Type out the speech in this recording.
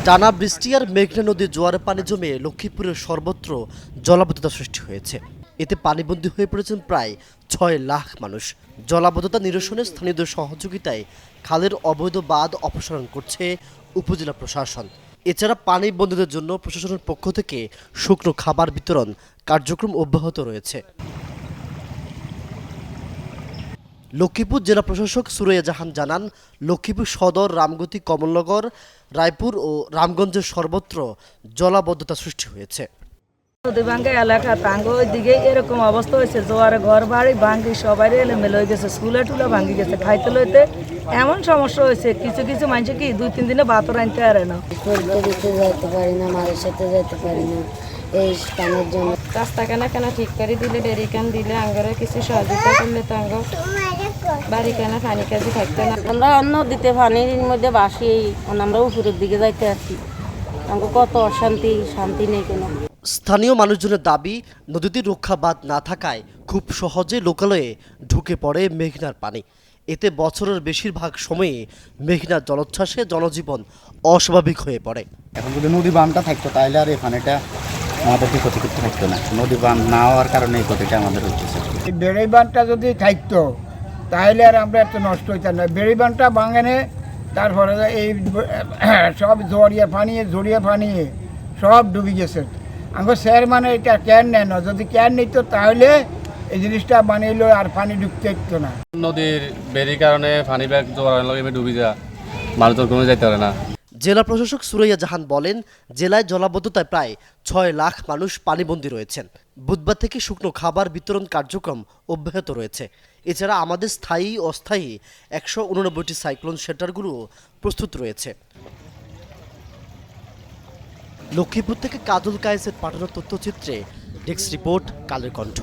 টানা বৃষ্টি আর মেঘনা নদীর জোয়ারে পানি জমে লক্ষ্মীপুরের সর্বত্র জলাবদ্ধতা সৃষ্টি হয়েছে। এতে পানিবন্দী হয়ে পড়েছেন প্রায় ৬ লাখ মানুষ। জলাবদ্ধতা নিরসনে স্থানীয়দের সহযোগিতায় খালের অবৈধ বাঁধ অপসারণ করছে উপজেলা প্রশাসন। এছাড়া পানি বন্দীদের জন্য প্রশাসনের পক্ষ থেকে শুকনো খাবার বিতরণ কার্যক্রম অব্যাহত রয়েছে। লক্ষ্মীপুর জেলা প্রশাসক সুরাইয়া জাহান জানান, লক্ষ্মীপুর সদর, রামগতি, কমলনগর, রায়পুর ও রামগঞ্জের সর্বত্র জলাবদ্ধতা সৃষ্টি হয়েছে। নদী ভাঙ্গা এলাকা তাঙ্গো ওইদিকে এরকম অবস্থা হয়েছে, জোয়ারে ঘর বাড়ি ভাঙ্গি সবাই এলোমেলো হয়ে গেছে, স্কুলে টুলে ভাঙ্গি গেছে, খাইতে লইতে এমন সমস্যা হয়েছে। কিছু কিছু মানুষ কি 2-3 দিনে ভাতও রাঁধতে পারে না। দিতে যাইতে পারি না, মায়ের সাথে যাইতে পারি না এই স্থানের জন্য। রাস্তা কেন ঠিক করে দিলে, ডেরি কেন দিলে, আঙ্গরে কিছু সহযোগিতা করলে তো আঙ্গ বাড়ি কেন পানি কাজে থাকতে না। আমরা অন্য দিতে পানির মধ্যে বাসি, আমরা উপরের দিকে যাইতে আসি, আমাকে কত অশান্তি, শান্তি নেই কোনো। স্থানীয় মানুষজনের দাবি, নদীতে রক্ষা বাঁধ না থাকায় খুব সহজে লোকালয়ে ঢুকে পড়ে মেঘনার পানি। এতে বছরের বেশিরভাগ সময়ে মেঘনার জলোচ্ছ্বাসে জনজীবন অস্বাভাবিক হয়ে পড়ে। এখন যদি নদী বাঁধটা থাকতো তাহলে আর এই পানিটা আমাদেরকে ক্ষতি করতে থাকতো না। নদী বাঁধ না হওয়ার কারণে এই ক্ষতিটা আমাদের হচ্ছে। এই বেড়ি বাঁধটা যদি থাকতো তাহলে আর আমরা এত নষ্ট হইতাম না। বেড়ি বাঁধটা ভাঙেনে, তারপরে এই সব জড়িয়ে পানি সব ডুবে গেছে। আমার স্যার মানে এটা ক্যান নেয় না, যদি ক্যান নিত তাহলে এই জিনিসটা বানিয়ে আর পানি ঢুকতে হতো না। নদীর বেরির কারণে পানি ব্যাগ জোয়ার লাগে ডুবে যা, মানুষ কোনো যাইতে পারে না। জেলা প্রশাসক সুরাইয়া জাহান বলেন, জেলায় জলাবদ্ধতায় প্রায় ৬ লাখ মানুষ পানিবন্দী রয়েছেন। বুধবার থেকে শুকনো খাবার বিতরণ কার্যক্রম অব্যাহত রয়েছে। এছাড়া আমাদের স্থায়ী অস্থায়ী ১৮৯টি সাইক্লোন শেল্টারগুলো প্রস্তুত রয়েছে। লক্ষ্মীপুর থেকে কাজল কায়েসের পাঠানো তথ্যচিত্রে ডেস্ক রিপোর্ট, কালের কণ্ঠ।